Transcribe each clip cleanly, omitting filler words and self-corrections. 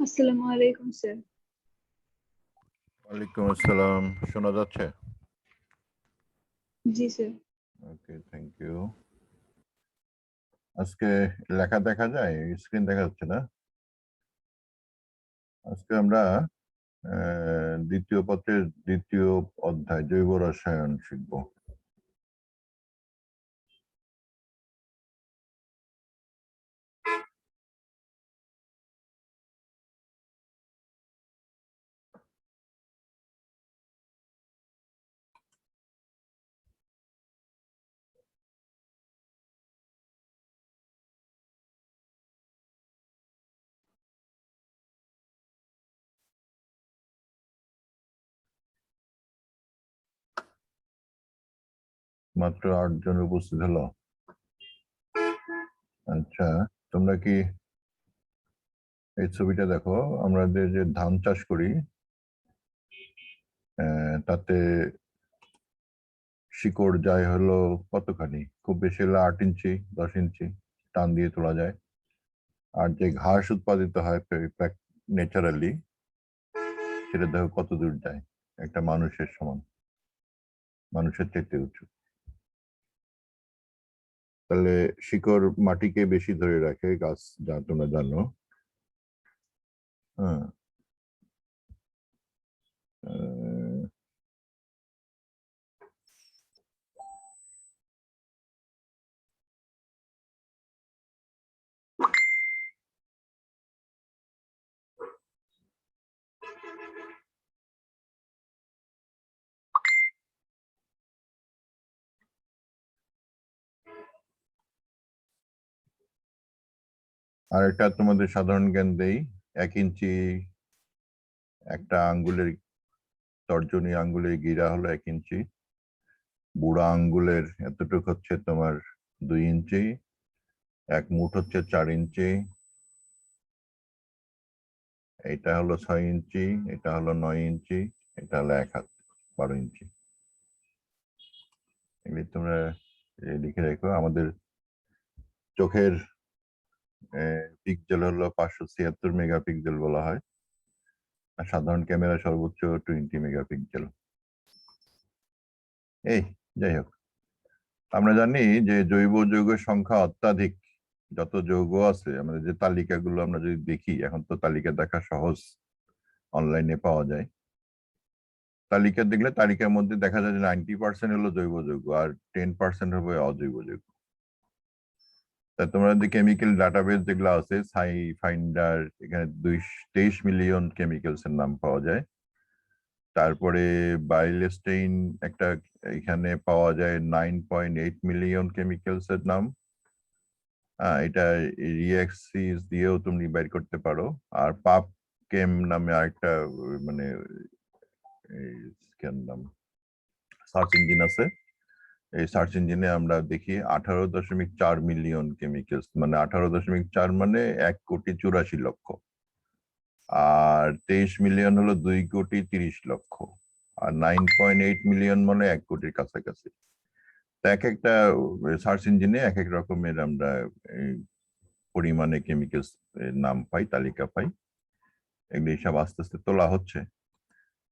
আসসালামু আলাইকুম স্যার। ওয়ালাইকুম আসসালাম, শোনা যাচ্ছে? জি স্যার। Okay, thank you. আজকে লেখা দেখা যায়, স্ক্রিন দেখা যাচ্ছে না? আজকে আমরা দ্বিতীয় পত্রের দ্বিতীয় অধ্যায় জৈব রসায়ন শিখব। মাত্র 8 জন উপস্থিত হলো। আচ্ছা, তোমরা কি এই ছবিটা দেখো? আমরা যে ধান চাষ করি তাতে শিকড় যায় হলো কতখানি? খুব বেশি হলো 8 ইঞ্চি, 10 ইঞ্চি টান দিয়ে তোলা যায়। আর যে ঘাস উৎপাদিত হয় ন্যাচারালি, সেটা দেখো কত দূর যায়, একটা মানুষের সমান, মানুষের চাইতে উঁচু। তাহলে শিকড় মাটিকে বেশি ধরে রাখে, গাছ, যা তোমরা জানো। হ্যাঁ, আর একটা তোমাদের সাধারণ জ্ঞান দেই। 1 ইঞ্চি একটা আঙ্গুলের, তর্জনী আঙ্গুলের গিরা হলো 1 ইঞ্চি। বুড়া আঙ্গুলের এতটুকু হচ্ছে তোমার 2 ইঞ্চি। 1 মুঠ হচ্ছে 4 ইঞ্চি। এটা হলো 6 ইঞ্চি, এটা হলো 9 ইঞ্চি, এটা হলো 1 হাত, 12 ইঞ্চি। এগুলি তোমরা লিখে রেখো। আমাদের চোখের পিক্সেল হলো 576 মেগাপিক্সেল বলা হয়, আর সাধারণ ক্যামেরা সর্বোচ্চ 20 মেগাপিক্সেল। এই যাই হোক, আমরা জানি যে জৈব যৌগের সংখ্যা অত্যাধিক। যত যৌগ আছে, আমাদের যে তালিকাগুলো আমরা যদি দেখি, এখন তো তালিকা দেখা সহজ, অনলাইনে পাওয়া যায়। তালিকা দেখলে তালিকার মধ্যে দেখা যায় যে 90% হলো জৈব যৌগ আর 10% হবে অজৈব যৌগ। তা তোমরা যে কেমিক্যাল ডাটাবেস যেগুলো আছে, সাই ফাইন্ডার, এখানে 23 মিলিয়ন কেমিক্যালস এর নাম পাওয়া যায়। তারপরে বাইলেস্টেইন একটা, এখানে পাওয়া যায় 9.8 মিলিয়ন কেমিক্যালস এর নাম। এটা রিএক্সিস দিয়েও তুমি বের করতে পারো। আর পাপ কেম নামে আরেকটা মানে নাম সার্চ ইঞ্জিন আছে। এই সার্চ ইঞ্জিনে আমরা দেখি 18.4 মিলিয়ন কেমিক্যালস, মানে 18.4 মানে 1,84,00,000। আর 23 মিলিয়ন হলো 2,30,00,000। আর 9.8 মিলিয়ন মানে 1 কোটির কাছাকাছি। এক একটা সার্চ ইঞ্জিনে এক এক রকমের আমরা পরিমাণে কেমিক্যালস নাম পাই, তালিকা পাই। এগুলি সব আস্তে আস্তে তোলা হচ্ছে।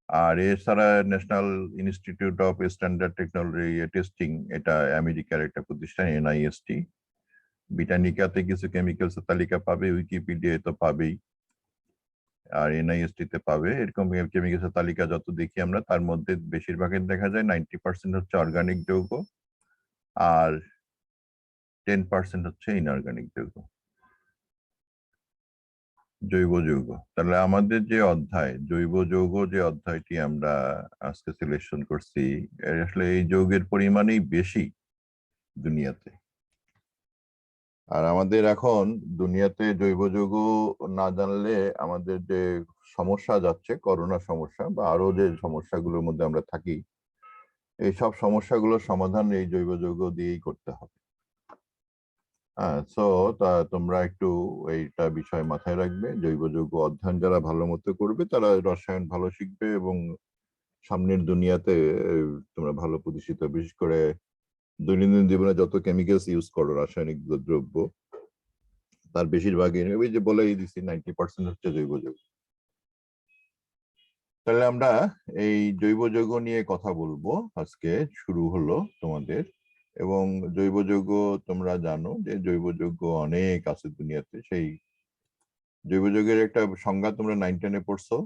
আর এছাড়া national institute of standard technology testing, এটা আমেরিকার একটা প্রতিষ্ঠান, NIST। ব্রিটানিকাতে কিছু কেমিক্যালস তালিকা পাবে, উইকিপিডিয়ায় তো পাবেই, আর NIST তে পাবে। এরকম কেমিক্যালস তালিকা যত দেখি আমরা, তার মধ্যে বেশিরভাগের দেখা যায় 90% হচ্ছে অর্গানিক যৌগ আর 10% হচ্ছে ইনঅর্গানিক যৌগ, জৈব যৌগ। তাহলে আমাদের যে অধ্যায় জৈব যৌগ, যে অধ্যায়টি আমরা আজকে সিলেকশন করছি, আসলে এই যৌগের পরিমাণই বেশি দুনিয়াতে। আর আমাদের এখন দুনিয়াতে জৈব যৌগ না জানলে আমাদের যে সমস্যা যাচ্ছে, করোনা সমস্যা বা আরো যে সমস্যাগুলোর মধ্যে আমরা থাকি, এই সব সমস্যাগুলোর সমাধান এই জৈব যৌগ দিয়েই করতে হবে। সো তোমরা একটু এইটা বিষয় মাথায় রাখবে। জৈব যৌগ অধ্যয়ন যারা ভালো মতো করবে, তারা রসায়ন ভালো শিখবে এবং সামনের দুনিয়াতে তোমরা ভালো প্রতিষ্ঠিত। বিশেষ করে দৈনন্দিন জীবনে যত কেমিক্যালস ইউজ করো, রাসায়নিক দ্রব্য, তার বেশিরভাগই ওই যে বলেই দিচ্ছি 90% হচ্ছে জৈব যৌগ। তাহলে আমরা এই জৈব যৌগ নিয়ে কথা বলবো আজকে। শুরু হলো তোমাদের। এবং জৈব যৌগ তোমরা জানো যে জৈব যৌগ অনেক আছে দুনিয়াতে। সেই জৈব যৌগের একটা সংজ্ঞা তোমরা 9-10-এ পড়ছো,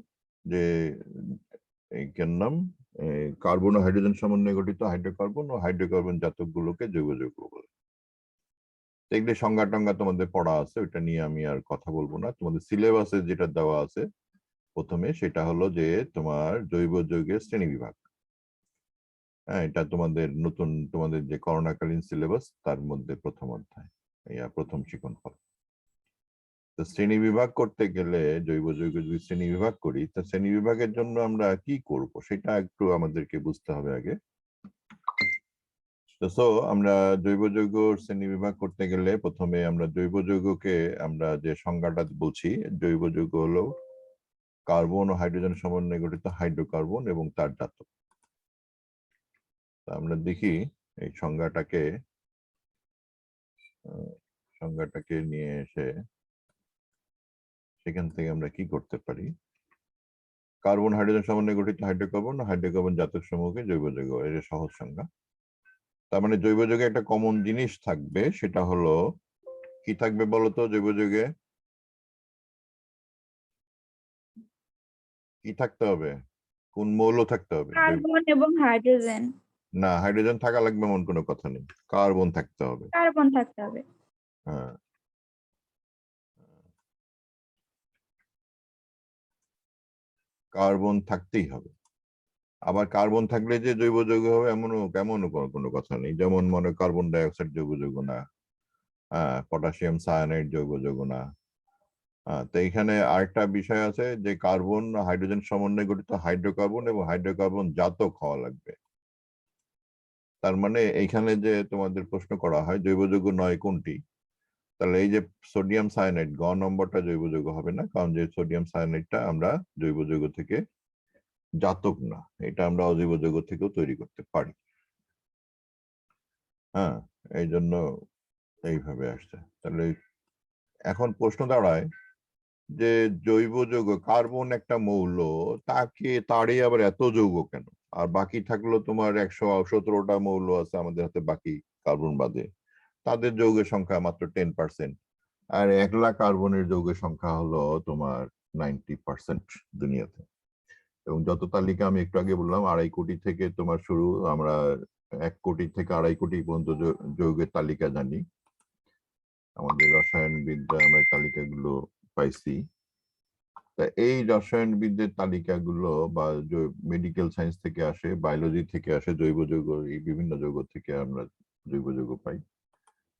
যে এই নাম কার্বন ও হাইড্রোজেন সমন্বয়ে গঠিত হাইড্রোকার্বন ও হাইড্রোকার্বন জাতকগুলোকে জৈব যৌগ বলে। এগুলি সংজ্ঞা টঙ্গা তোমাদের পড়া আছে, ওইটা নিয়ে আমি আর কথা বলবো না। তোমাদের সিলেবাসে যেটা দেওয়া আছে প্রথমে, সেটা হলো যে তোমার জৈব যৌগের শ্রেণী বিভাগ। হ্যাঁ, এটা তোমাদের নতুন, তোমাদের যে করোনাকালীন সিলেবাস তার মধ্যে প্রথম অধ্যায়, প্রথম শিক্ষণফল। তো শ্রেণী বিভাগ করতে গেলে জৈব যৌগ যদি শ্রেণী বিভাগ করি, তা শ্রেণী বিভাগের জন্য আমরা কি করব সেটা একটু আমাদেরকে বুঝতে হবে আগে। তো আমরা জৈব যৌগ শ্রেণী বিভাগ করতে গেলে প্রথমে আমরা জৈব যৌগকে আমরা যে সংজ্ঞাটা বলছি, জৈব যৌগ হলো কার্বন ও হাইড্রোজেন সমন্বয়ে গঠিত হাইড্রোকার্বন এবং তার জাতক। আমরা দেখি এই সংজ্ঞাটাকে নিয়ে এসে সেখান থেকে আমরা কি করতে পারি। কার্বন হাইড্রোজেন সমন্বয়ে গঠিত হাইড্রোকার্বন ও হাইড্রোকার্বন জাতক সমূহকে জৈব যৌগ, এর সহজ সংজ্ঞা। তার মানে জৈব যৌগে একটা কমন জিনিস থাকবে, সেটা হলো কি থাকবে বলতো? জৈব যৌগে কি থাকতে হবে? কোন মৌল থাকতে হবে? কার্বন এবং হাইড্রোজেন। না, হাইড্রোজেন থাকা লাগবে এমন কোনো কথা নেই, কার্বন থাকতে হবে। কার্বন থাকতে হবে। হ্যাঁ, কার্বন থাকতেই হবে। আবার কার্বন থাকলে যে জৈব যৌগ হবে এমনও কোনো কথা নেই। যেমন মনে কার্বন ডাই অক্সাইড জৈব যৌগ না, পটাশিয়াম সায়ানাইড জৈব যৌগ না। তো এখানে আরেকটা বিষয় আছে যে কার্বন হাইড্রোজেন সমন্বয়ে গঠিত হাইড্রোকার্বন এবং হাইড্রোকার্বন জাতক হওয়া লাগবে। তার মানে এইখানে যে তোমাদের প্রশ্ন করা হয় জৈব যৌগ নয় কোনটি, তাহলে এই যে সোডিয়াম সায়ানাইড গ নম্বরটা জৈব যৌগ হবে না, কারণ যে সোডিয়াম সায়ানাইডটা আমরা জৈব যৌগ থেকে জাতক না, এটা আমরা অজৈব যৌগ থেকেও তৈরি করতে পারি। হ্যাঁ, এই জন্য এইভাবে আসছে। তাহলে এখন প্রশ্ন দাঁড়ায় যে জৈব যৌগ, কার্বন একটা মৌল, তারই আবার এত যৌগ কেন? আর বাকি থাকলো তোমার 117টা মৌল আছে আমাদের হাতে বাকি কার্বন বাদে, তাদের যৌগের সংখ্যা মাত্র 10%। আর 1 লাখ কার্বনের যৌগের সংখ্যা হলো তোমার 90% দুনিয়াতে। এবং যত তালিকা আমি একটু আগে বললাম 2.5 কোটি থেকে তোমার শুরু, আমরা 1 কোটি থেকে 2.5 কোটি পর্যন্ত যৌগের তালিকা জানি। আমাদের রসায়নবিদরা আমরা তালিকাগুলো পাইছি। তা এই রসায়নবিদদের তালিকাগুলো বা মেডিকেল সায়েন্স থেকে আসে, বায়োলজি থেকে আসে, জৈব যৌগ, এই বিভিন্ন যৌগ থেকে আমরা জৈব যৌগ পাই।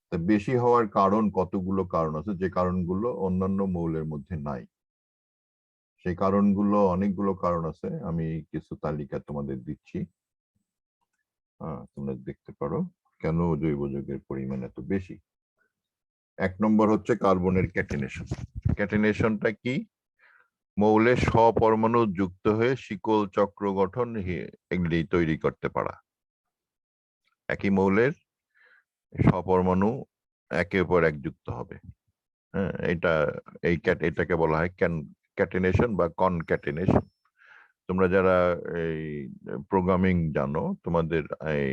তা বেশি হওয়ার কারণ কতগুলো কারণ আছে, যে কারণগুলো অন্যান্য মৌলের মধ্যে নাই। সেই কারণগুলো, অনেকগুলো কারণ আছে, আমি কিছু তালিকা তোমাদের দিচ্ছি। তোমরা দেখতে পারো কেন জৈব যৌগের পরিমাণ এত বেশি। 1 নম্বর হচ্ছে কার্বনের ক্যাটিনেশন। ক্যাটিনেশনটা কি? মৌলের স্বপরমাণু যুক্ত হয়ে শিকল চক্র গঠন এগুলি তৈরি করতে পারা। একই মৌলের স্বপরমাণু একে অপর এক যুক্ত হবে। হ্যাঁ, এটাকে বলা হয় ক্যাটিনেশন বা কনক্যাটিনেশন। তোমরা যারা এই প্রোগ্রামিং জানো, তোমাদের এই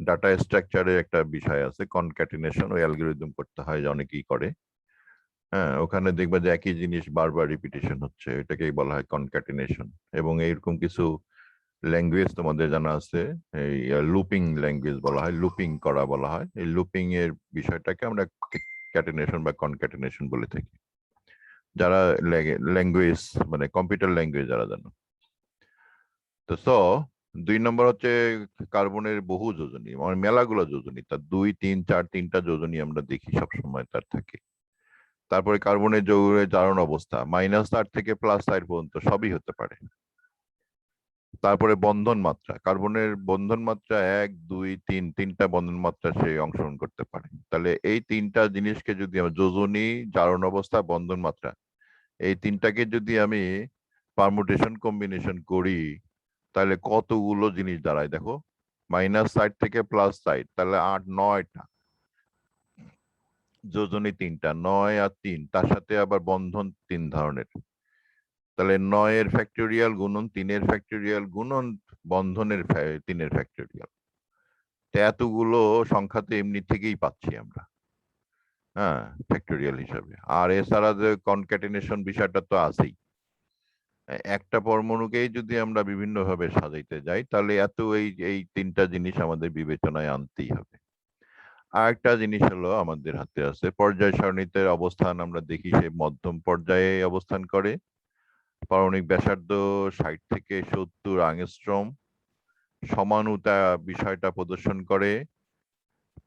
ডাটা স্ট্রাকচারে একটা বিষয় আছে কনক্যাটিনেশন, ওই অ্যালগরিদম করতে হয়, যে অনেকেই করে। হ্যাঁ, ওখানে দেখবা যে একই জিনিস বারবার রিপিটেশন হচ্ছে, এটাকেই বলা হয় কনক্যাটিনেশন। এবং এইরকম কিছু ল্যাঙ্গুয়েজ তোমাদের জানা আছে, এই লুপিং ল্যাঙ্গুয়েজ বলা হয়, লুপিং করা বলা হয়। এই লুপিং এর বিষয়টাকে আমরা ক্যাটিনেশন বা কনক্যাটিনেশন বলে থাকি, যারা ল্যাঙ্গুয়েজ মানে কম্পিউটার ল্যাঙ্গুয়েজ যারা জানো। তো 2 নম্বর হচ্ছে কার্বনের বহু যোজনী, মানে মেলাগুলো যোজনী, তার 2, 3, 4, 3টা যোজনী আমরা দেখি সবসময় তার থাকে। তারপরে কার্বনের যৌগের জারণ অবস্থা -8 থেকে +8 পর্যন্ত সবই হতে পারে। তারপরে বন্ধন মাত্রা, কার্বনের বন্ধন মাত্রা 1, 2, 3, 3টা বন্ধন মাত্রা সে অংশগ্রহণ করতে পারে। তাহলে এই 3টা জিনিসকে যদি আমরা যোজনী, জারণ অবস্থা, বন্ধন মাত্রা, এই 3টাকে যদি আমি পারমুটেশন কম্বিনেশন করি, তাহলে কতগুলো জিনিস দাঁড়ায় দেখো। -60 থেকে +60, তাহলে 8, 9টা। যোজনী 3টা, 9 আর 3, তার সাথে আবার বন্ধন 3 ধরনের। তাহলে 9 এর ফ্যাক্টোরিয়াল গুণন 3 এর ফ্যাক্টোরিয়াল গুণন বন্ধনের 3 এর ফ্যাক্টোরিয়াল। এতগুলো সংখ্যা তো এমনি থেকেই পাচ্ছি আমরা, হ্যাঁ, ফ্যাক্টোরিয়াল হিসাবে। আর এছাড়া যে কনক্যাটেনেশন বিষয়টা তো আছেই। একটা পরমাণুকেই যদি আমরা বিভিন্ন ভাবে সাজাইতে যাই তাহলে এত এই 3টা জিনিস আমাদের বিবেচনায় আনতেই হবে। আর একটা জিনিস হলো আমাদের হাতে আছে পর্যায় সারণীতে অবস্থান। আমরা দেখি সে মধ্যম পর্যায়ে অবস্থান করে। পারমাণবিক ব্যাসার্ধ 60 থেকে 70 অ্যাংস্ট্রম। সমানুতা বিষয়টা প্রদর্শন করে।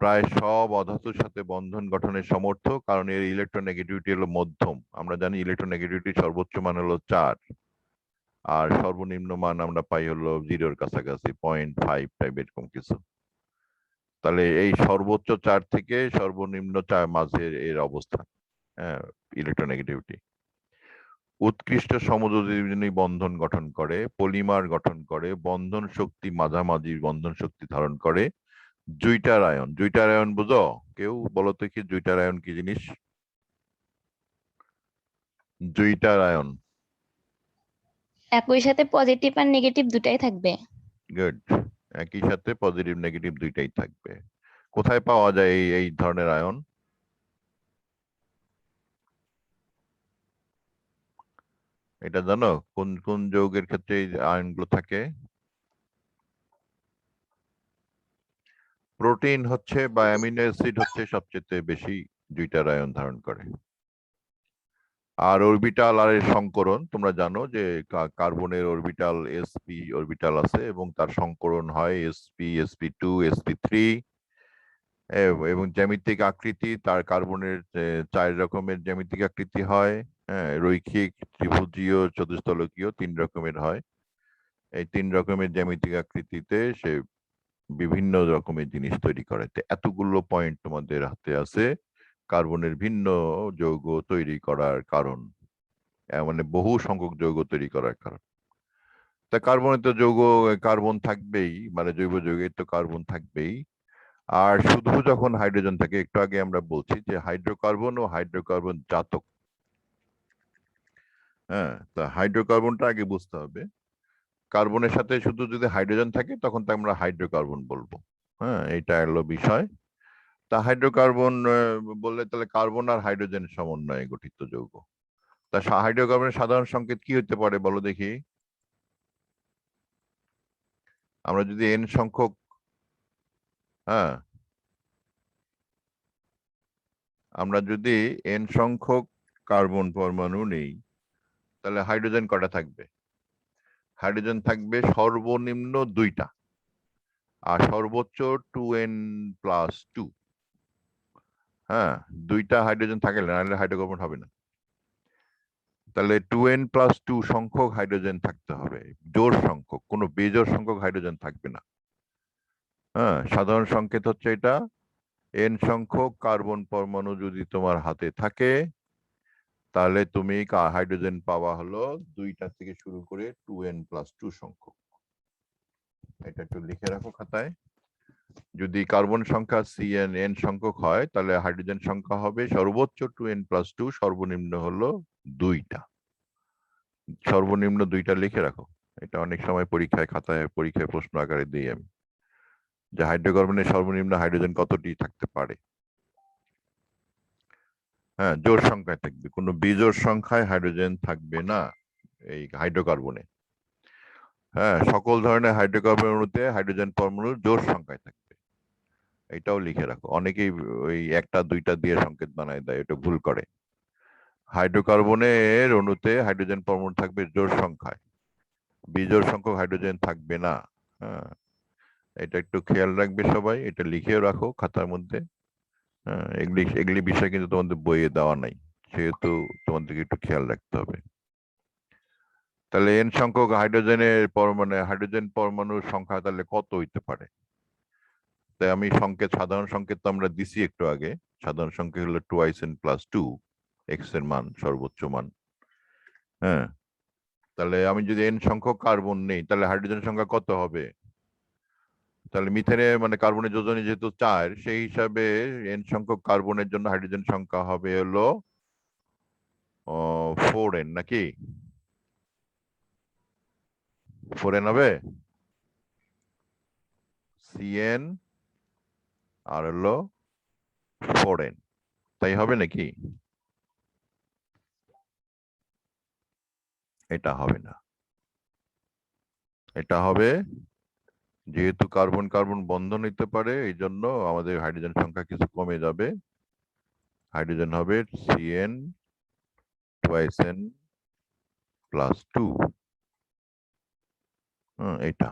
প্রায় সব অধাতুর সাথে বন্ধন গঠনের সমর্থ, কারণ এর ইলেকট্রোনেগেটিভিটি হলো মধ্যম। আমরা জানি ইলেকট্রোনেগেটিভিটি সর্বোচ্চ মান হলো 4, আর সর্বনিম্ন মান আমরা পাই হলো 0-র কাছাকাছি, 0.5 টাইপ এরকম কিছু। তাহলে এই সর্বোচ্চ 4 থেকে সর্বনিম্ন 4 মাঝের এর অবস্থান, হ্যাঁ, ইলেকট্রোনেগেটিভিটি। উৎকৃষ্ট সমযোজী বন্ধন গঠন করে, পলিমার গঠন করে, বন্ধন শক্তি মাঝামাঝি বন্ধন শক্তি ধারণ করে। জুইটার আয়ন, জুইটার আয়ন বুঝো? কেউ বলো তো কি জুইটার আয়ন কি জিনিস? জুইটার আয়ন, একই সাথে পজিটিভ আর নেগেটিভ দুটাই থাকবে। গুড। একই সাথে পজিটিভ নেগেটিভ দুইটাই থাকবে। কোথায় পাওয়া যায় এই ধরনের আয়ন? এটা জানো কোন কোন যৌগের ক্ষেত্রে এই আয়নগুলো থাকে? প্রোটিন হচ্ছে বা অ্যামিনো অ্যাসিড হচ্ছে সবচেয়ে বেশি জুইটার আয়ন ধারণ করে। আর অরবিটাল আর এর সংকরণ, তোমরা জানো যে কার্বনের অরবিটাল sp অরবিটাল আছে এবং তার সংকরণ হয় sp, sp2, sp3। এবং জ্যামিতিক আকৃতি, তার কার্বনের 4 রকমের জ্যামিতিক আকৃতি হয়, হ্যাঁ, রৈখিক, ত্রিভুজীয়, চতুস্তলকীয় 3 রকমের হয়। এই 3 রকমের জ্যামিতিক আকৃতিতে সে বিভিন্ন রকমের জিনিস তৈরি করে। তো এতগুলো পয়েন্ট তোমাদের হাতে আছে কার্বনের ভিন্ন যৌগ তৈরি করার কারণ, মানে বহু সংখ্যক যৌগ তৈরি করার কারণ। তা কার্বনে তো যৌগ, কার্বন থাকবেই, মানে জৈব যৌগে তো কার্বন থাকবেই। আর শুধু যখন হাইড্রোজেন থাকে, একটু আগে আমরা বলছি যে হাইড্রোকার্বন ও হাইড্রোকার্বন জাতক, হ্যাঁ, তা হাইড্রোকার্বনটা আগে বুঝতে হবে। কার্বনের সাথে শুধু যদি হাইড্রোজেন থাকে তখন তো আমরা হাইড্রোকার্বন বলবো, হ্যাঁ, এটা হলো বিষয়। তা হাইড্রোকার্বন বললে তাহলে কার্বন আর হাইড্রোজেন সমন্বয়ে গঠিত যৌগ। তা হাইড্রোকার্বনের সাধারণ সংকেত কি হতে পারে বলো দেখি? আমরা যদি n সংখ্যক, হ্যাঁ, আমরা যদি n সংখ্যক কার্বন পরমাণু নেই তাহলে হাইড্রোজেন কটা থাকবে? হাইড্রোজেন থাকবে সর্বনিম্ন 2টা আর সর্বোচ্চ 2n+2। হ্যাঁ, 2টা হাইড্রোজেন থাকলে নাহলে হাইড্রোকার্বন হবে না। তাহলে 2n+2 সংখ্যক হাইড্রোজেন থাকতে হবে, জোড় সংখ্যক, কোনো বেজোড় সংখ্যক হাইড্রোজেন থাকবে না। হ্যাঁ, সাধারণ সংকেত হচ্ছে এটা। n সংখ্যক কার্বন পরমাণু যদি তোমার হাতে থাকে তাহলে তুমি হাইড্রোজেন পাওয়া হলো 2টা থেকে শুরু করে 2n+2 সংখ্যক। এটা একটু লিখে রাখো খাতায়। যদি কার্বন সংখ্যা n সংখ্যক হয় তাহলে হাইড্রোজেন সংখ্যা হবে সর্বোচ্চ 2n+2, সর্বনিম্ন হলো 2টা। সর্বনিম্ন 2টা লিখে রাখো। এটা অনেক সময় পরীক্ষায় প্রশ্ন আকারে দিই আমি, যে হাইড্রোকার্বনের সর্বনিম্ন হাইড্রোজেন কতটি থাকতে পারে। হ্যাঁ, জোড় সংখ্যায় থাকবে, কোনো বিজোড় সংখ্যায় হাইড্রোজেন থাকবে না এই হাইড্রোকার্বনে। হ্যাঁ, সকল ধরনের হাইড্রোকার্বন অণুতে হাইড্রোজেন পরমাণু জোড় সংখ্যায় থাকবে, এটাও লিখে রাখো। অনেকেই ওই 1টা 2টা দিয়ে সংকেত বানায় দেয়, এটা ভুল করে। হাইড্রোকার্বনের অণুতে হাইড্রোজেন পরমাণু থাকবে জোড় সংখ্যায়, বিজোড় সংখ্যক হাইড্রোজেন থাকবে না। হ্যাঁ, এটা একটু খেয়াল রাখবে সবাই, এটা লিখেও রাখো খাতার মধ্যে। হ্যাঁ, এগুলি বিষয় কিন্তু তোমাদের বইয়ে দেওয়া নাই, সেহেতু তোমাদেরকে একটু খেয়াল রাখতে হবে। তাহলে n সংখ্যক হাইড্রোজেনের পরমাণু, হাইড্রোজেন পরমাণুর সংখ্যা তাহলে কত হইতে পারে? তাই আমি সাধারণ সংকেত তো আমরা দিছি একটু আগে। সাধারণ সংকেত হলো 2n+2, x এর মান সর্বোচ্চ মান। হ্যাঁ, তাহলে আমি যদি n সংখ্যক কার্বন নেই তাহলে হাইড্রোজেন সংখ্যা কত হবে? তাহলে মিথেনে মানে কার্বনের যোজনী যেহেতু 4, সেই হিসাবে n সংখ্যক কার্বনের জন্য হাইড্রোজেন সংখ্যা হবে হলো 4n, নাকি 4n হবে Cn আর হলো 4n, তাই হবে নাকি? এটা হবে না, এটা হবে যেহেতু কার্বন কার্বন বন্ধন হইতে পারে এই জন্য আমাদের হাইড্রোজেন সংখ্যা কিছু কমে যাবে। হাইড্রোজেন হবে Cn twice n plus 2। এটা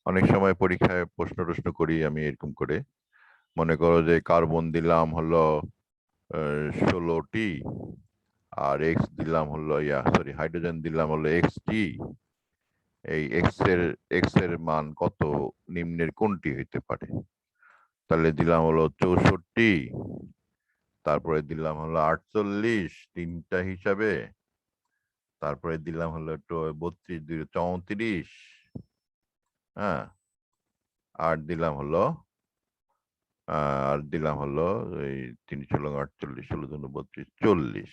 অনেক সময় পরীক্ষায় প্রশ্ন করি আমি এরকম করে, মনে করো যে কার্বন দিলাম হলো 16টি আর এক্স দিলাম হলো হাইড্রোজেন দিলাম হলো xt, এই এক্স এর মান কত নিম্নের কোনটি হইতে পারে? তাহলে দিলাম হলো 64, তারপরে দিলাম হলো 48 তিনটা হিসাবে, তারপরে দিলাম হলো 32 34, হ্যাঁ, আর দিলাম হলো এই 3 16 48 16 দুগুণ 32 40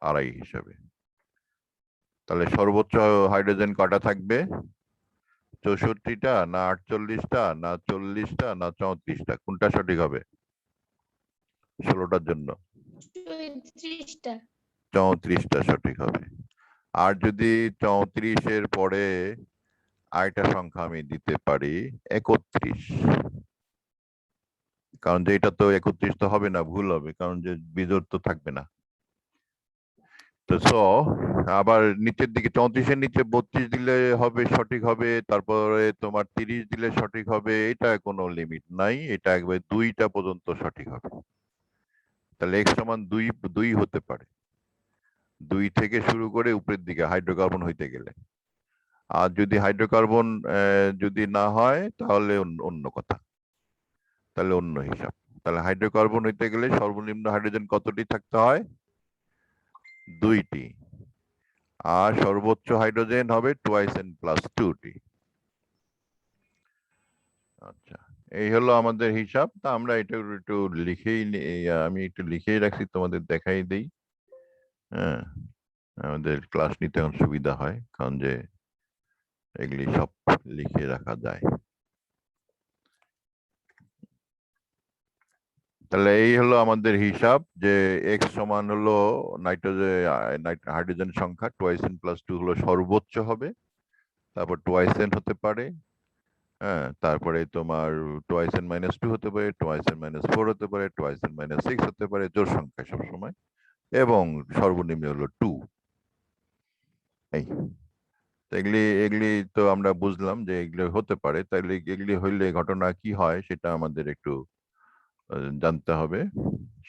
আড়াই হিসাবে। তাহলে সর্বোচ্চ হাইড্রোজেন কটা থাকবে? 64টা না 48টা না 40টা না 34টা? কোনটা সঠিক হবে 16টার জন্য? 34টা সঠিক হবে। আর যদি 34-এর পরে আরেকটা সংখ্যা আমি দিতে পারি 31, কারণ যে এটা তো 31 তো হবে না, ভুল হবে, কারণ যে বিজোড় তো থাকবে না। তো আবার নিচের দিকে 34-এর নিচে 32 দিলে হবে, সঠিক হবে, তারপরে তোমার 30 দিলে সঠিক হবে, এটা কোনো লিমিট নাই, এটা একবার 2টা পর্যন্ত সঠিক হবে। তাহলে x সমান 2 হতে পারে, 2 থেকে শুরু করে উপরের দিকে হাইড্রোকার্বন হইতে গেলে। আর যদি হাইড্রোকার্বন যদি না হয় তাহলে অন্য কথা, তাহলে অন্য হিসাব। তাহলে হাইড্রোকার্বন হইতে গেলে সর্বনিম্ন হাইড্রোজেন কতটি থাকতে হয়? 2টি। আর সর্বোচ্চ হাইড্রোজেন হবে twice n plus 2টি। আচ্ছা, এই হলো আমাদের হিসাব। তা আমরা এটা একটু আমি একটু লিখেই রাখছি, তোমাদের দেখাই দেই। হ্যাঁ, আমাদের ক্লাস নিতে এখন সুবিধা হয়, কারণ যে এগুলি সব লিখে রাখা যায়। তাহলে এই হলো আমাদের হিসাব যে x সমান হলো হাইড্রোজেন সংখ্যা twice n plus 2 হলো সর্বোচ্চ হবে, তারপর twice n হতে পারে, হ্যাঁ, তারপরে তোমার twice n minus 2 হতে পারে, twice n minus 4 হতে পারে, twice n minus 6 হতে পারে, জোড় সংখ্যা সবসময়, এবং সর্বনিম্ন হলো 2। এই এগুলি এগুলি তো আমরা বুঝলাম যে এগুলি হতে পারে। তাহলে এগুলি হইলে ঘটনা কি হয় সেটা আমাদের একটু জানতে হবে।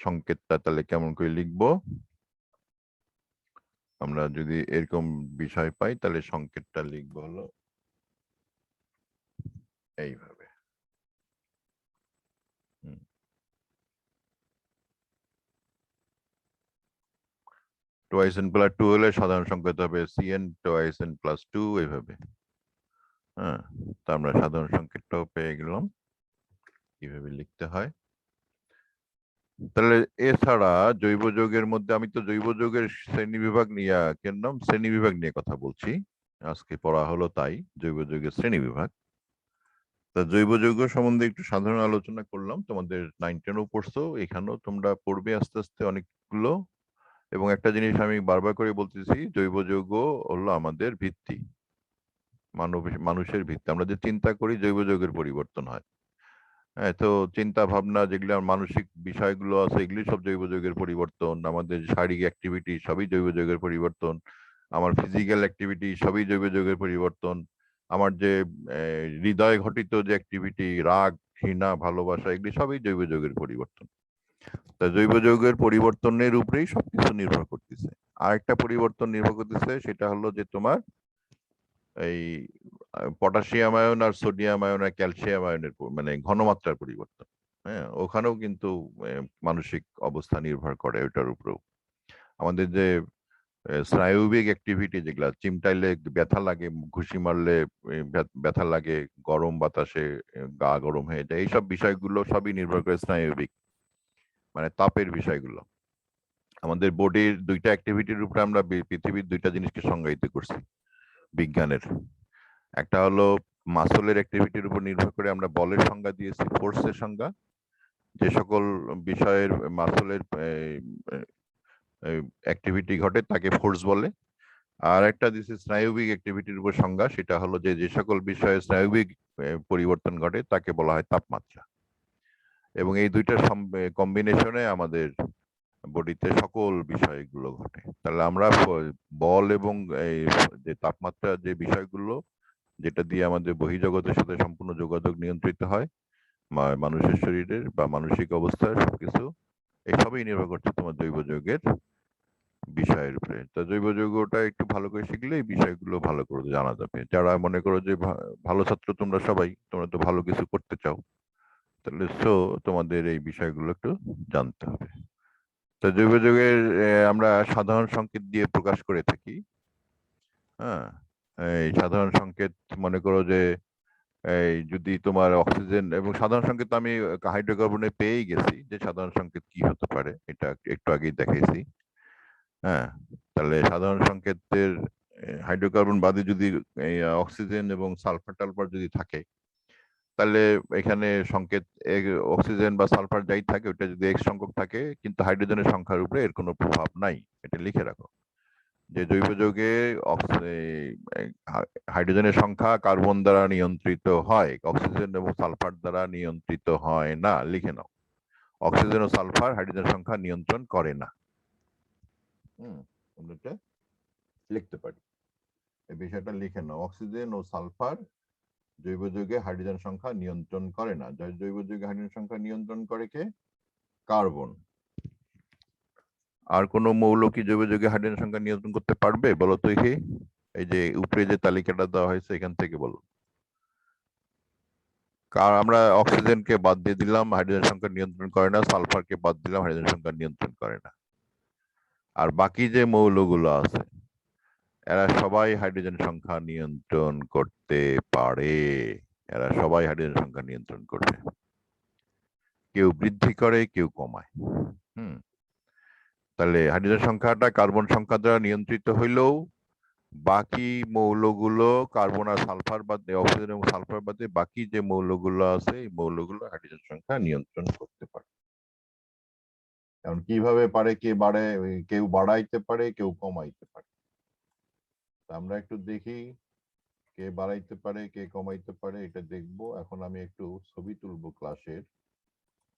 সংকেতটা তাহলে কেমন করে লিখবো? আমরা যদি এরকম বিষয় পাই তাহলে সংকেতটা লিখবো হলো এইভাবে। twice n plus 2 হলে সাধারণ সংকেত হবে Cn twice n plus 2, এইভাবে। হ্যাঁ, তা আমরা সাধারণ সংকেতটাও পেয়ে গেলাম কিভাবে লিখতে হয়। তাহলে এছাড়া জৈব যৌগের মধ্যে, আমি তো জৈব যৌগের শ্রেণীবিভাগ নিয়ে কথা বলছি, আজকে পড়া হলো তাই জৈব যৌগের শ্রেণীবিভাগ। তা জৈব যৌগ সম্বন্ধে একটু সাধারণ আলোচনা করলাম, তোমাদের 9 10ও পড়ছো, এখানেও তোমরা পড়বে আস্তে আস্তে অনেকগুলো। এবং একটা জিনিস আমি বারবার করে বলতেছি, জৈব যৌগ হলো আমাদের ভিত্তি, মানুষের ভিত্তি। আমরা যে চিন্তা করি জৈব যৌগের পরিবর্তন হয়। হ্যাঁ, তো চিন্তা ভাবনা যেগুলো মানসিক বিষয়গুলো আছে এগুলি সব জৈব যৌগের পরিবর্তন। আমাদের শারীরিক অ্যাক্টিভিটি সবই জৈব যৌগের পরিবর্তন, আমার ফিজিক্যাল অ্যাক্টিভিটি সবই জৈব যৌগের পরিবর্তন, আমার যে হৃদয় ঘটিত যে অ্যাক্টিভিটি, রাগ ঘৃণা ভালোবাসা, এগুলি সবই জৈব যৌগের পরিবর্তন। তা জৈব যৌগের পরিবর্তনের উপরেই সবকিছু নির্ভর করতেছে। আর একটা পরিবর্তন নির্ভর করতেছে, সেটা হলো যে তোমার এই পটাশিয়াম আয়ন আর সোডিয়াম আয়ন আর ক্যালসিয়াম আয়নের মানে ঘনমাত্রার পরিবর্তন। হ্যাঁ, ওখানেও কিন্তু মানসিক অবস্থা নির্ভর করে ওইটার উপরেও। আমাদের যে স্নায়ুবিক অ্যাক্টিভিটি যেগুলা চিমটাইলে ব্যথা লাগে, ঘুষি মারলে ব্যথা লাগে, গরম বাতাসে গা গরম হয়ে যায়, এইসব বিষয়গুলো সবই নির্ভর করে স্নায়ুবিক, মানে তাপের বিষয়গুলো। আমাদের বডির দুইটা অ্যাক্টিভিটির উপরে আমরা পৃথিবীর দুইটা জিনিসকে সংজ্ঞায়িত করছি বিজ্ঞানের। একটা হলো মাসলের অ্যাক্টিভিটির উপর নির্ভর করে আমরা বলের সংজ্ঞা দিয়েছি, ফোর্সের সংজ্ঞা, যে সকল বিষয়ের মাসলের অ্যাক্টিভিটি ঘটে তাকে ফোর্স বলে। আর একটা দিয়েছে স্নায়ুবিক অ্যাক্টিভিটির উপর সংজ্ঞা, সেটা হলো যে সকল বিষয়ে স্নায়ুবিক পরিবর্তন ঘটে তাকে বলা হয় তাপমাত্রা। এবং এই দুইটার কম্বিনেশনে আমাদের বডিতে সকল বিষয়গুলো ঘটে। তাহলে আমরা বল এবং এই যে তাপমাত্রা, যে বিষয়গুলো যেটা দিয়ে আমাদের বহির্জগতের সাথে সম্পূর্ণ যোগাযোগ নিয়ন্ত্রিত হয় মানুষের শরীরের বা মানসিক অবস্থার সবকিছু, এসবই নির্ভর করছে তোমার জৈব যৌগের বিষয়ের উপরে। তো জৈব যৌগটা একটু ভালো করে শিখলে এই বিষয়গুলো ভালো করে জানা যাবে। যারা মনে করো যে ভালো ছাত্র তোমরা সবাই, তোমরা তো ভালো কিছু করতে চাও, তাহলে তোমাদের এই বিষয়গুলো একটু জানতে হবে। তো জৈব যৌগের আমরা সাধারণ সংকেত দিয়ে প্রকাশ করে থাকি। হ্যাঁ, এই সাধারণ সংকেত মনে করো যে এই যদি তোমার অক্সিজেন, এবং সাধারণ সংকেত আমি হাইড্রোকার্বনে পেয়েই গেছি যে সাধারণ সংকেত কি হতে পারে, এটা একটু আগেই দেখাইছি। হ্যাঁ, তাহলে সাধারণ সংকেতের হাইড্রোকার্বন বাদে যদি অক্সিজেন এবং সালফার টালফার যদি থাকে, তাহলে এখানে সংকেত অক্সিজেন বা সালফার যাই থাকে ওটা যদি এক্স সংখ্যক থাকে, কিন্তু হাইড্রোজেনের সংখ্যার উপরে এর কোনো প্রভাব নাই, এটা লিখে রাখো। যে জৈব যৌগে হাইড্রোজেনের সংখ্যা কার্বন দ্বারা নিয়ন্ত্রিত হয়, অক্সিজেন এবং সালফার দ্বারা নিয়ন্ত্রিত হয় না, লিখে নাও। অক্সিজেন ও সালফার হাইড্রোজেনের সংখ্যা নিয়ন্ত্রণ করে না। এটা লিখতে পারি, এই বিষয়টা লিখে নাও। অক্সিজেন ও সালফার জৈব যৌগে হাইড্রোজেন সংখ্যা নিয়ন্ত্রণ করে না। জৈব যৌগে হাইড্রোজেন সংখ্যা নিয়ন্ত্রণ করে কে? কার্বন। আর কোন মৌল কি জৈব যৌগে হাইড্রোজেন সংখ্যা নিয়ন্ত্রণ করতে পারবে বলো তো? এই যে উপরে যে তালিকাটা দেওয়া হয়েছে এখান থেকে বলো। কারণ আমরা অক্সিজেনকে বাদ দিয়ে দিলাম, হাইড্রোজেন সংখ্যা নিয়ন্ত্রণ করে না, সালফারকে বাদ দিলাম, হাইড্রোজেন সংখ্যা নিয়ন্ত্রণ করে না। আর বাকি যে মৌলগুলো আছে এরা সবাই হাইড্রোজেন সংখ্যা নিয়ন্ত্রণ করতে পারে। এরা সবাই হাইড্রোজেন সংখ্যা নিয়ন্ত্রণ করবে, কেউ বৃদ্ধি করে কেউ কমায়। তাহলে হাইড্রোজেন সংখ্যাটা কার্বন সংখ্যা দ্বারা নিয়ন্ত্রিত হইলেও বাকি মৌলগুলো, কার্বন আর সালফার বাদে, অক্সিজেন এবং সালফার বাদে বাকি যে মৌলগুলো আছে এই মৌলগুলো হাইড্রোজেন সংখ্যা নিয়ন্ত্রণ করতে পারে। এখন কিভাবে পারে? কেউ বাড়াইতে পারে, কেউ কমাইতে পারে। আমরা একটু দেখি কে বাড়াইতে পারে কে কমাইতে পারে, এটা দেখবো। এখন আমি একটু ছবি তুলবো ক্লাসের।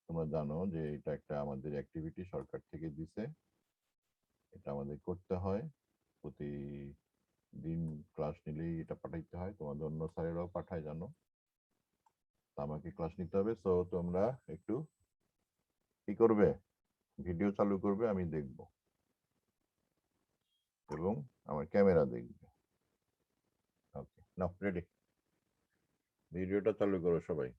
তোমরা জানো যে এটা একটা আমাদের অ্যাক্টিভিটি সরকার থেকে দিছে, এটা আমাদের করতে হয়। প্রতিদিন ক্লাস নিলেই এটা পাঠাইতে হয়, তোমাদের অন্য স্যারেরাও পাঠায় জানো। আমাকে ক্লাস নিতে হবে। সো তোমরা একটু কি করবে, ভিডিও চালু করবে, আমি দেখব এবং আমার ক্যামেরা দেখবে। ওকে, নাও রেডি, ভিডিওটা চালু করো সবাই।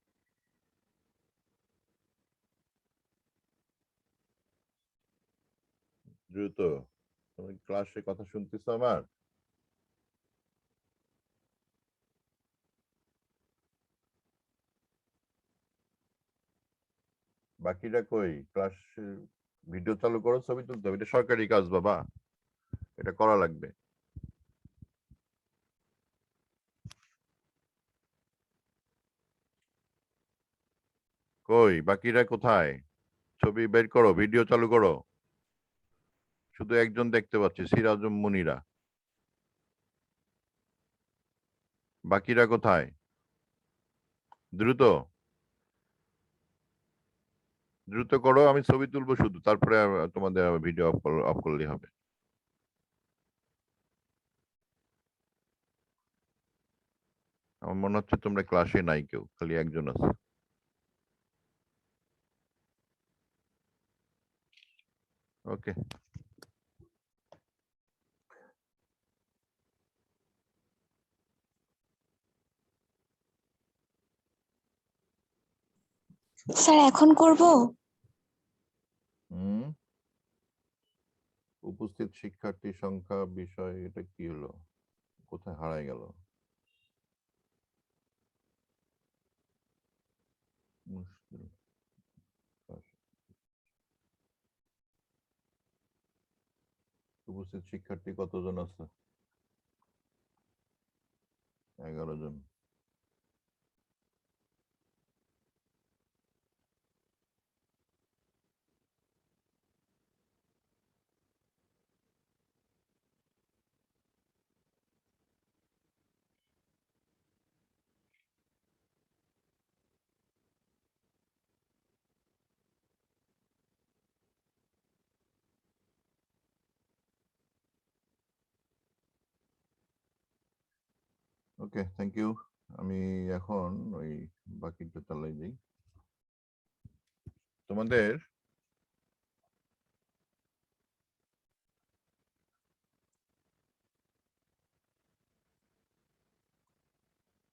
দ্রুত, তুমি ক্লাসে কথা শুনতেছো আমার? বাকিরা কই? ক্লাস ভিডিও চালু করো, ছবি তুলতে হবে, এটা সরকারি কাজ বাবা, এটা করা লাগবে। কই বাকিরা কোথায়? ছবি বের করো, ভিডিও চালু করো। শুধু একজন দেখতে পাচ্ছি, সিরাজুম মুনিরা। বাকিরা কোথায়? দ্রুত দ্রুত করো, আমি ছবি তুলবো শুধু, তারপরে তোমাদের ভিডিও অফ করলেই হবে। আমার মনে হচ্ছে তোমরা ক্লাসে নাই কেউ, খালি একজন আছে। ওকে, স্যার এখন করব? উপস্থিত শিক্ষার্থী সংখ্যা বিষয় এটা কি হলো, কোথায় হারায় গেল? মুশকিল। উপস্থিত শিক্ষার্থী কতজন আছে? 11 জন। ওকে, থ্যাংক ইউ। আমি এখন ওই বাকিটা চালাই যাই। তোমাদের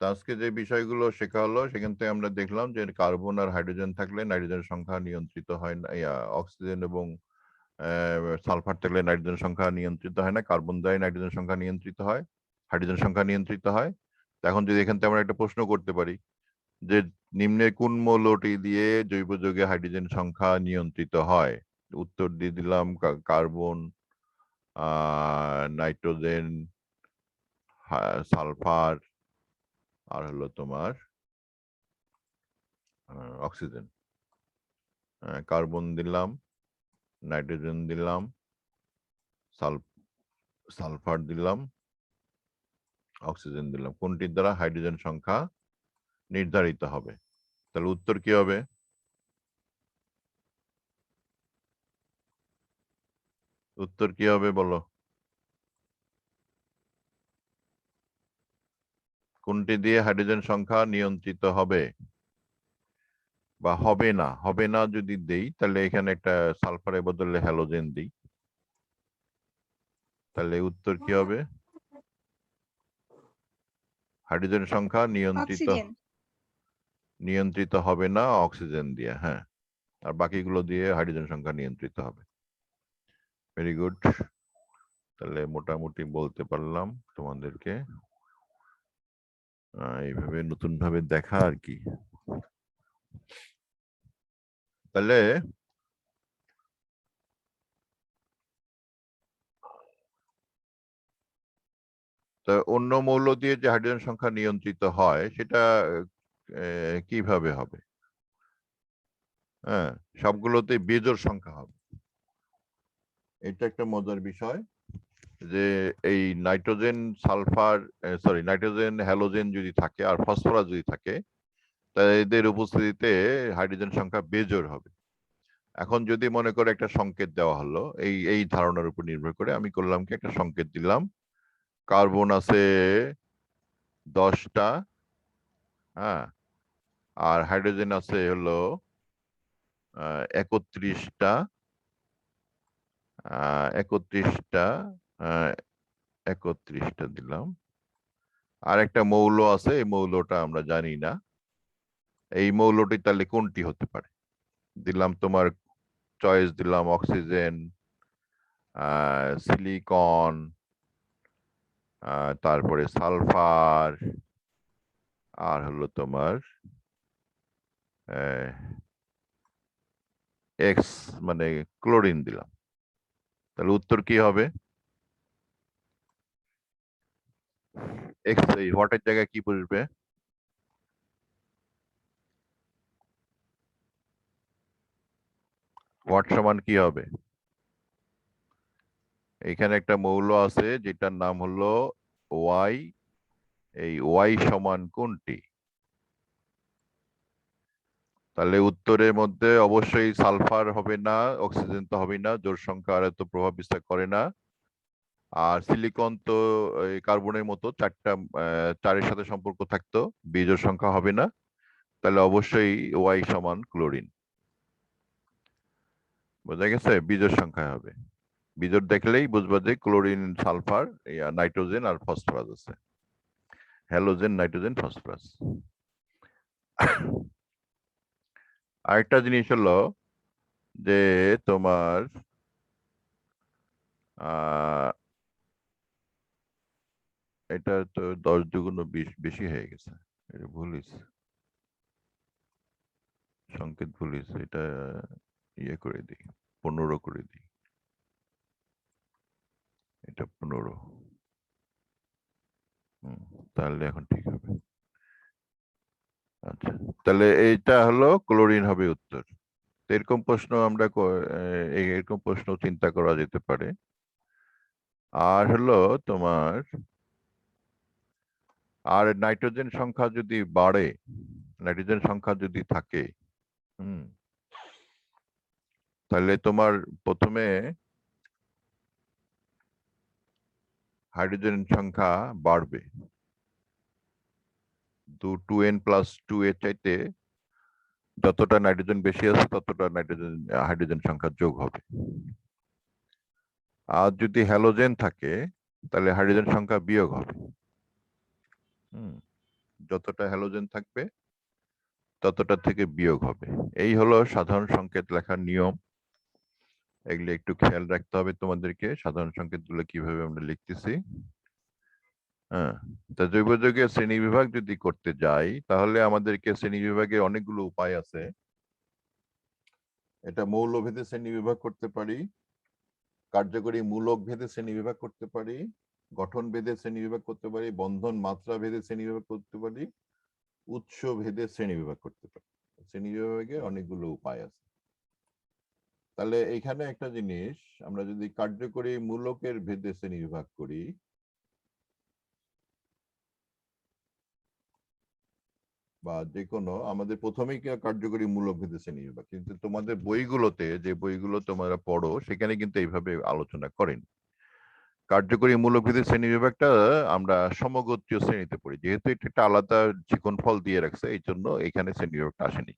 আজকে যে বিষয়গুলো শেখা হলো সেখান থেকে আমরা দেখলাম যে কার্বন আর হাইড্রোজেন থাকলে নাইট্রোজেনের সংখ্যা নিয়ন্ত্রিত হয় না, অক্সিজেন এবং সালফার থাকলে নাইট্রোজেন সংখ্যা নিয়ন্ত্রিত হয় না, কার্বন দ্বারা নাইট্রোজেন সংখ্যা নিয়ন্ত্রিত হয়, হাইড্রোজেন সংখ্যা নিয়ন্ত্রিত হয়। এখন যদি এখান থেকে আমরা একটা প্রশ্ন করতে পারি যে নিম্নে কোন মৌলটি দিয়ে জৈব যৌগে হাইড্রোজেন সংখ্যা নিয়ন্ত্রিত হয়, উত্তর দিয়ে দিলাম কার্বন, নাইট্রোজেন, সালফার আর হলো তোমার অক্সিজেন। কার্বন দিলাম, নাইট্রোজেন দিলাম, সালফার দিলাম, অক্সিজেন দিলাম। কোনটির দ্বারা হাইড্রোজেন সংখ্যা নির্ধারিত হবে? তাহলে উত্তর কি হবে? উত্তর কি হবে বলো? কোনটি দিয়ে হাইড্রোজেন সংখ্যা নিয়ন্ত্রিত হবে বা হবে না? হবে না যদি দেই তাহলে এখানে একটা সালফারের বদলে হ্যালোজেন দিই, তাহলে উত্তর কি হবে? হাইড্রোজেন সংখ্যা নিয়ন্ত্রিত হবে না অক্সিজেন দিয়ে, হ্যাঁ, আর বাকিগুলো দিয়ে হাইড্রোজেন সংখ্যা নিয়ন্ত্রিত হবে। Very good. তাহলে মোটামুটি বলতে পারলাম তোমাদেরকে, এইভাবে নতুন ভাবে দেখা আর কি। তাহলে অন্য মৌল দিয়ে যে হাইড্রোজেন সংখ্যা নিয়ন্ত্রিত হয় সেটা কিভাবে হবে? হ্যাঁ, সবগুলোতে বেজোড় সংখ্যা হবে। এটা একটা মজার বিষয় যে এই নাইট্রোজেন সালফার নাইট্রোজেন হ্যালোজেন যদি থাকে আর ফসফরাস যদি থাকে তাহলে এদের উপস্থিতিতে হাইড্রোজেন সংখ্যা বেজোড় হবে। এখন যদি মনে করে একটা সংকেত দেওয়া হলো, এই ধারণার উপর নির্ভর করে আমি করলাম কি একটা সংকেত দিলাম, কার্বন আছে 10টা, হ্যাঁ, আর হাইড্রোজেন আছে হলো 31টা, 31টা দিলাম। আর একটা মৌল আছে, এই মৌলটা আমরা জানি না, এই মৌলটি তাহলে কোনটি হতে পারে? দিলাম তোমার চয়েস দিলাম অক্সিজেন, সিলিকন, তারপরে সালফার, আর হলো তোমার এক্স মানে ক্লোরিন দিলাম। তাহলে উত্তর কি হবে? এক্স এই হোয়াটের জায়গায় কি বসবে? হোয়াট সমান কি হবে? এখানে একটা মৌল আছে যেটার নাম হলো ওয়াই, এই ওয়াই সমান কোনটি? তাহলে উত্তরের মধ্যে অবশ্যই সালফার হবে না, অক্সিজেন তো হবে না, জোড় সংখ্যা আর এত প্রভাব বিস্তার করে না, আর সিলিকন তো কার্বনের মতো চারের সাথে সম্পর্ক থাকতো, বিজোড় সংখ্যা হবে না, তাহলে অবশ্যই ওয়াই সমান ক্লোরিন। বোঝা গেছে? বিজোড় সংখ্যা হবে, বিজোড় দেখলেই বুঝবা যে ক্লোরিন, সালফার, নাইট্রোজেন আর ফসফরাস আছে, হ্যালোজেন, নাইট্রোজেন, ফসফরাস। আরেকটা জিনিস হলো যে তোমার আহ এটা তো 10 দুগুণ 20 বেশি হয়ে গেছে, এটা ভুল হয়েছে, সংকেত ভুল হয়েছে, এটা ইয়ে করে দিই, 15 করে দিই, এটা 15। তাহলে এখন ঠিক হবে। আচ্ছা, তাহলে এইটা হলো ক্লোরিন হবে উত্তর। তো এরকম প্রশ্ন আমরা এরকম প্রশ্ন চিন্তা করা যেতে পারে। আর হলো তোমার, আর নাইট্রোজেন সংখ্যা যদি বাড়ে, নাইট্রোজেন সংখ্যা যদি থাকে, তাহলে তোমার প্রথমে হাইড্রোজেন সংখ্যা বাড়বে, 2n+2 এর চাইতে যতটা নাইট্রোজেন বেশি আছে ততটা নাইট্রোজেন হাইড্রোজেন সংখ্যা যোগ হবে। আর যদি হ্যালোজেন থাকে তাহলে হাইড্রোজেন সংখ্যা বিয়োগ হবে। যতটা হ্যালোজেন থাকবে ততটা থেকে বিয়োগ হবে। এই হলো সাধারণ সংকেত লেখার নিয়ম। এগুলো একটু খেয়াল রাখতে হবে তোমাদেরকে, সাধারণ সংকেতগুলো কিভাবে আমরা লিখতেছি। হ্যাঁ, তা জৈব যৌগের শ্রেণী বিভাগ যদি করতে যাই তাহলে আমাদেরকে শ্রেণী বিভাগে অনেকগুলো উপায় আছে। এটা মৌলভেদে শ্রেণী বিভাগ করতে পারি, কার্যকরী মূলক ভেদে শ্রেণী বিভাগ করতে পারি, গঠন ভেদে শ্রেণী বিভাগ করতে পারি, বন্ধন মাত্রা ভেদে শ্রেণী বিভাগ করতে পারি, উৎস ভেদে শ্রেণী বিভাগ করতে পারি। শ্রেণী বিভাগে অনেকগুলো উপায় আছে। তাহলে এখানে একটা জিনিস, আমরা যদি কার্যকরী মূলকের ভেদে শ্রেণী বিভাগ করি, বা যে কোনো, আমাদের প্রথমেই কার্যকরী মূলক ভেদে শ্রেণী বিভাগ, কিন্তু তোমাদের বইগুলোতে, যে বইগুলো তোমরা পড়ো সেখানে কিন্তু এইভাবে আলোচনা করেন। কার্যকরী মূলক ভেদে শ্রেণী বিভাগটা আমরা সমগোত্রীয় শ্রেণীতে পড়ি, যেহেতু এটা একটা আলাদা চিকনফল দিয়ে রাখছে এই জন্য এখানে শ্রেণী বিভাগটা আসেনি।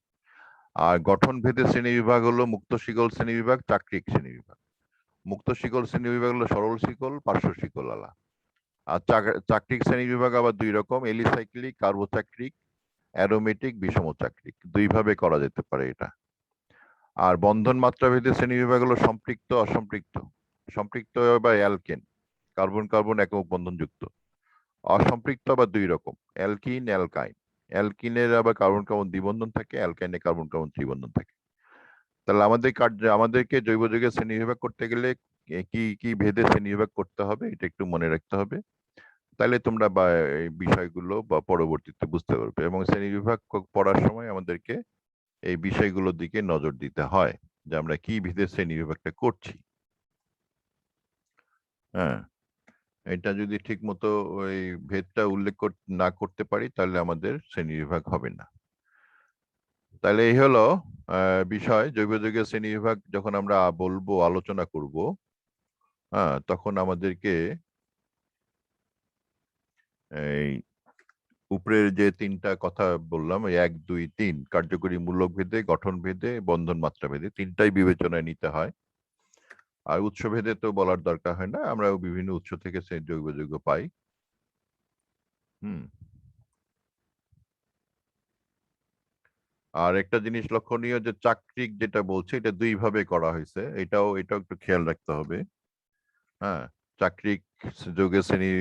আর গঠন ভেদে শ্রেণী বিভাগ হলো মুক্ত শিকল শ্রেণী বিভাগ, চাকরিক শ্রেণী বিভাগ। মুক্ত শিকল শ্রেণী বিভাগ হলো সরল শিকল, পার্শ্ব শিকল আলা। আর চাকরিক শ্রেণী বিভাগ আবার দুই রকম, এলিসাইক্লিক, কার্বোচাকরিক, অ্যারোমেটিক, বিষমচাকরিক, দুই ভাবে করা যেতে পারে এটা। আর বন্ধন মাত্রা ভেদে শ্রেণী বিভাগ হলো সম্পৃক্ত, অসম্পৃক্ত। সম্পৃক্ত বা অ্যালকেন, কার্বন কার্বন একক বন্ধন যুক্ত। অসম্পৃক্ত আবার দুই রকম, অ্যালকিন, অ্যালকাইন। অ্যালকিনের আবার কার্বন কার্বন দ্বিবন্ধন থাকে, অ্যালকাইনে কার্বন কার্বন ত্রিবন্ধন থাকে। তাহলে আমাদেরকে জৈব যৌগের শ্রেণী বিভাগ করতে গেলে কি কি ভেদে শ্রেণী বিভাগ করতে হবে এটা একটু মনে রাখতে হবে। তাহলে তোমরা এই বিষয়গুলো বা পরবর্তীতে বুঝতে পারবে, এবং শ্রেণী বিভাগ পড়ার সময় আমাদেরকে এই বিষয়গুলোর দিকে নজর দিতে হয় যে আমরা কি ভেদে শ্রেণী বিভাগটা করছি। হ্যাঁ, এটা যদি ঠিক মতো ওই ভেদটা উল্লেখ না করতে পারি তাহলে আমাদের শ্রেণী বিভাগ হবে না। তাহলে এই হলো বিষয়, জৈব যৌগের শ্রেণী বিভাগ যখন আমরা বলবো, আলোচনা করব, হ্যাঁ, তখন আমাদেরকে এই উপরের যে তিনটা কথা বললাম, 1, 2, 3, কার্যকরী মূলক ভেদে, গঠন ভেদে, বন্ধন মাত্রা ভেদে, তিনটাই বিবেচনায় নিতে হয়। আর উৎস ভেদে তো বলার দরকার হয় না, আমরা বিভিন্ন উৎস থেকে জৈব যৌগ পাই। আর একটা জিনিস লক্ষণীয় যে চাকরিক যেটা বলছে এটা দুই ভাবে করা হয়েছে, এটাও একটু খেয়াল রাখতে হবে। হ্যাঁ, চাকরিক যৌগের শ্রেণী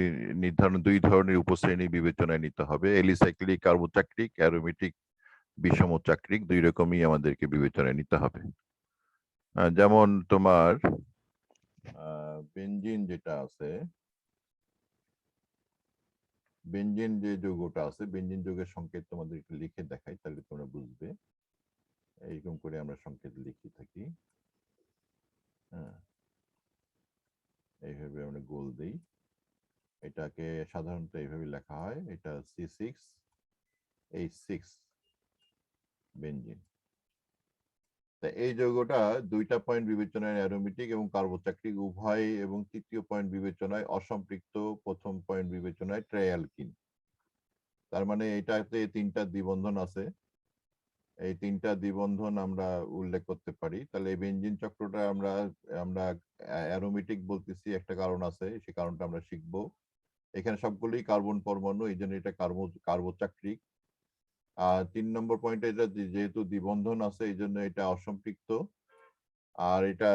নির্ধারণ দুই ধরনের উপশ্রেণী বিবেচনায় নিতে হবে, এলিসাইক্লিক, কার্বোচাকরিক, অ্যারোমেটিক, বিষমচাকরিক, দুই রকমই আমাদেরকে বিবেচনায় নিতে হবে। যেমন তোমার বেনজিন যেটা আছে, বেনজিন যে যৌগটা আছে, বেনজিন যৌগের সংকেত তোমাদের একটু লিখে দেখাই তাহলে তোমরা বুঝবে। এইরকম করে আমরা সংকেত লিখে থাকি। হ্যাঁ, এইভাবে আমরা গোল দিই। এটাকে সাধারণত এইভাবে লেখা হয়, এটা C6H6 বেনজিন। এই যৌগটা দুইটা পয়েন্ট বিবেচনায় অ্যারোমেটিক এবং কার্বোচাকরিক উভয়, এবং তৃতীয় পয়েন্ট বিবেচনায় অসম্পৃক্ত, প্রথম পয়েন্ট বিবেচনায় ট্রাইঅ্যালকিন। তার মানে এটাতে তিনটা দ্বিবন্ধন আছে, এই তিনটা দ্বিবন্ধন আমরা উল্লেখ করতে পারি। তাহলে এই বেনজিন চক্রটা আমরা আমরা অ্যারোমেটিক বলতেছি, একটা কারণ আছে, সেই কারণটা আমরা শিখবো। এখানে সবগুলোই কার্বন পরমাণু, এই জন্য এটা কার্বোচাকরিক। আর 3 নম্বর পয়েন্টে এটা যেহেতু দ্বিবন্ধন আছে এই জন্য এটা অসম্পৃক্ত। আর এটা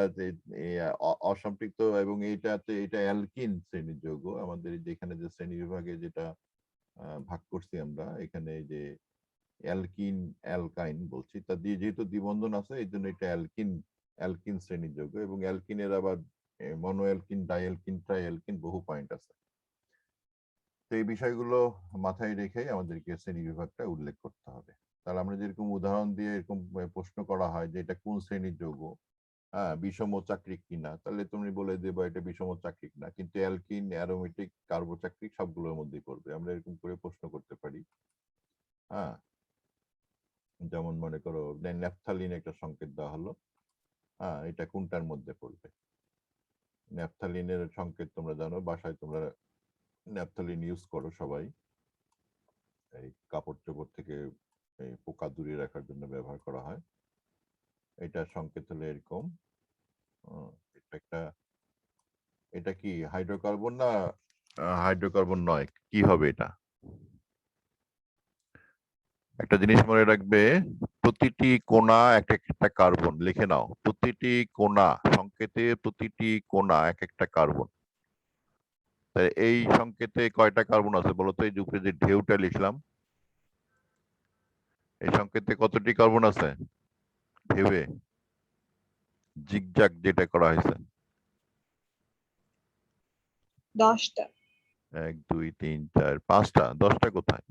অসম্পৃক্ত এবং এটা অ্যালকিন শ্রেণীর যৌগ। আমাদের যেখানে যে শ্রেণী বিভাগে যেটা ভাগ করছি আমরা, এখানে যে অ্যালকিন অ্যালকাইন বলছি, তা দিয়ে যেহেতু দ্বিবন্ধন আছে এই জন্য এটা অ্যালকিন শ্রেণীর যৌগ। এবং অ্যালকিনের আবার মনো অ্যালকিন, ডাইঅ্যালকিন, ট্রাইঅ্যালকিন বহু পয়েন্ট আছে। তো এই বিষয়গুলো মাথায় রেখে আমাদেরকে শ্রেণী বিভাগটা উল্লেখ করতে হবে। তাহলে আমরা যেরকম উদাহরণ দিয়ে এরকম প্রশ্ন করা হয় যে এটা কোন শ্রেণীর যৌগ, হ্যাঁ, বিষম চাক্রিক কিনা, তাহলে তুমি বলে দেবো এটা বিষম চাক্রিক না, কিন্তু অ্যালকিন, অ্যারোমেটিক, কার্বোচাক্রিক সবগুলোর মধ্যেই পড়বে। আমরা এরকম করে প্রশ্ন করতে পারি। হ্যাঁ, যেমন মনে করো ন্যাপথালিন একটা সংকেত দেওয়া হলো, হ্যাঁ, এটা কোনটার মধ্যে পড়বে। ন্যাপথালিনের সংকেত তোমরা জানো, বাসায় তোমরা ন্যাপথালিন ইউজ করো সবাই, এই কাপড় চোপড় থেকে এই পোকা দূরে রাখার জন্য ব্যবহার করা হয়। এটা সংকেত হলো এরকম। এটা কি হাইড্রোকার্বন না হাইড্রোকার্বন নয়, কি হবে এটা? একটা জিনিস মনে রাখবে, প্রতিটি কোণা এক একটা কার্বন। লিখে নাও, প্রতিটি কোণা, সংকেতে প্রতিটি কোণা এক একটা কার্বন। তাই এই সংকেতে কয়টা কার্বন আছে বলো তো? এই যে উপরে যে ঢেউটা লিখলাম, এই সংকেতে কতটি কার্বন আছে? ঢেউয়ে জিগজ্যাগ যেটা করা হয়েছে, 10টা। 1 2 3 4 5টা। 10টা কোথায়?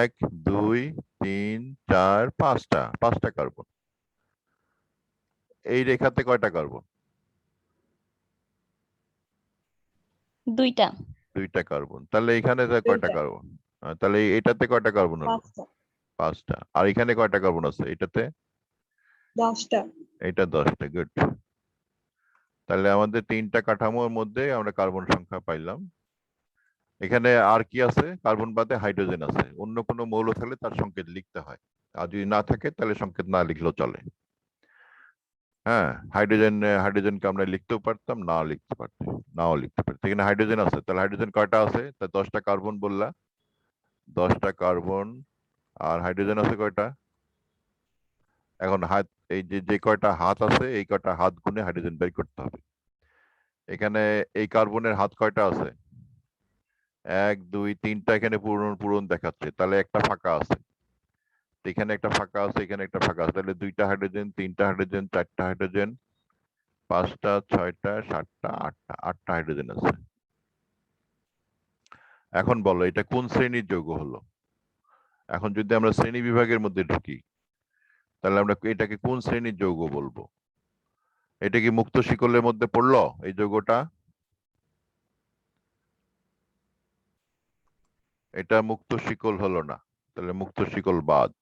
1 2 3 4 5টা, 5টা কার্বন। এই রেখাতে কয়টা কার্বন? 2টা। 2টা কার্বন। তাহলে এখানে কয়টা 2টা। কার্বন? তাহলে এটাতে কয়টা কার্বন হলো? 5টা। 5টা। আর এখানে কয়টা কার্বন আছে এটাতে? 10টা। এটা 10টা। গুড। তাহলে আমাদের 3টা কাঠামোর মধ্যে আমরা কার্বন সংখ্যা পাইলাম। এখানে আর কি আছে? কার্বন বাদে হাইড্রোজেন আছে। অন্য কোনো মৌল থাকলে তার সংকেত লিখতে হয়, আর যদি না থাকে তাহলে সংকেত না লিখলেও চলে। হ্যাঁ, হাইড্রোজেনকে আমরা লিখতেও পারতাম, নাও লিখতে পারতাম। এখানে হাইড্রোজেন আছে, তাহলে হাইড্রোজেন কয়টা আছে? তা 10টা কার্বন বললা, 10টা কার্বন। আর হাইড্রোজেন আছে কয়টা? এখন হাত, এই যে কয়টা হাত আছে এই কয়টা হাত গুনে হাইড্রোজেন বের করতে হবে। এখানে এই কার্বনের হাত কয়টা আছে? 1 2 3টা। এখানে পূরণ দেখাচ্ছে, তাহলে একটা ফাঁকা আছে। এখানে একটা ফাঁকা আছে, এখানে একটা ফাঁকা আছে, তাহলে 2টা হাইড্রোজেন, 3টা হাইড্রোজেন, 4টা হাইড্রোজেন, 5টা 6টা 7টা 8টা হাইড্রোজেন আছে। এখন বলো এটা কোন শ্রেণীর যৌগ হলো? এখন যদি আমরা শ্রেণী বিভাগের মধ্যে ঢুকি, তাহলে আমরা এটাকে কোন শ্রেণীর যৌগ বলবো? এটা কি মুক্ত শিকলের মধ্যে পড়লো এই যৌগটা? এটা মুক্ত শিকল হলো না, তাহলে মুক্ত শিকল বাদ।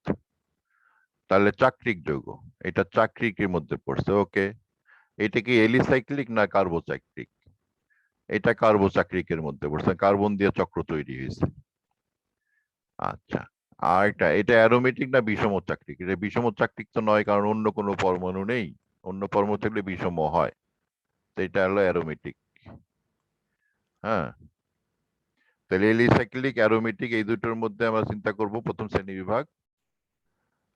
তাহলে চাক্রিক যৌগ, এটা চাক্রিকের মধ্যে পড়ছে। ওকে, এটা কি এলিসাইক্লিক না কার্বোচাক্রিক? এটা কার্বোচাক্রিকের মধ্যে পড়ছে, কার্বন দিয়ে চক্র তৈরি হয়েছে। আচ্ছা, আর এটা অ্যারোমেটিক না বিষম চাক্রিক? এটা বিষম চাক্রিক তো নয়, কারণ অন্য কোনো পরমাণু নেই। অন্য পরমাণু থাকলে বিষম হয়, তো এটা হলো অ্যারোমেটিক। হ্যাঁ, তাহলে এলিসাইক্লিক, অ্যারোমেটিক এই দুটোর মধ্যে আমরা চিন্তা করব প্রথম শ্রেণী বিভাগ।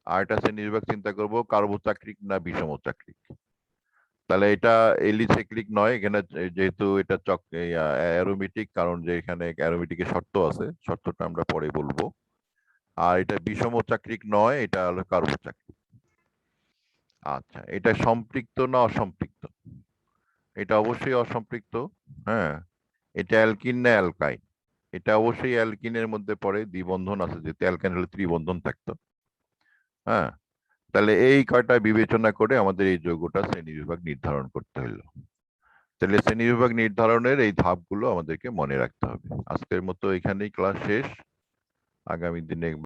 আর এটা শ্রেণী বিভাগ চিন্তা করব কার্বোচাক্রিক না বিষম চাক্রিক। তাহলে এটা এলিসাইক্লিক নয়, এখানে যেহেতু এটা অ্যারোমেটিক, কারণ যে এখানে অ্যারোমেটিকের শর্ত আছে, শর্তটা আমরা পরে বলবো। আর এটা বিষম চাক্রিক নয়, এটা হলো কার্বোচাক্রিক। আচ্ছা, এটা সম্পৃক্ত না অসম্পৃক্ত? এটা অবশ্যই অসম্পৃক্ত। হ্যাঁ, এটা অ্যালকিন না অ্যালকাইন? এটা অবশ্যই অ্যালকিনের মধ্যে পড়ে, দ্বিবন্ধন আছে, যেহেতু অ্যালকাইন হলে ত্রিবন্ধন থাকতো। হ্যাঁ, তাহলে এই কয়টা বিবেচনা করে আমাদের এই যৌগটা শ্রেণীবিভাগ নির্ধারণ করতে হলো। তাহলে শ্রেণীবিভাগ নির্ধারণের এই ধাপগুলো আমাদেরকে মনে রাখতে হবে। আজকের মতো এখানেই ক্লাস শেষ। আগামী দিনে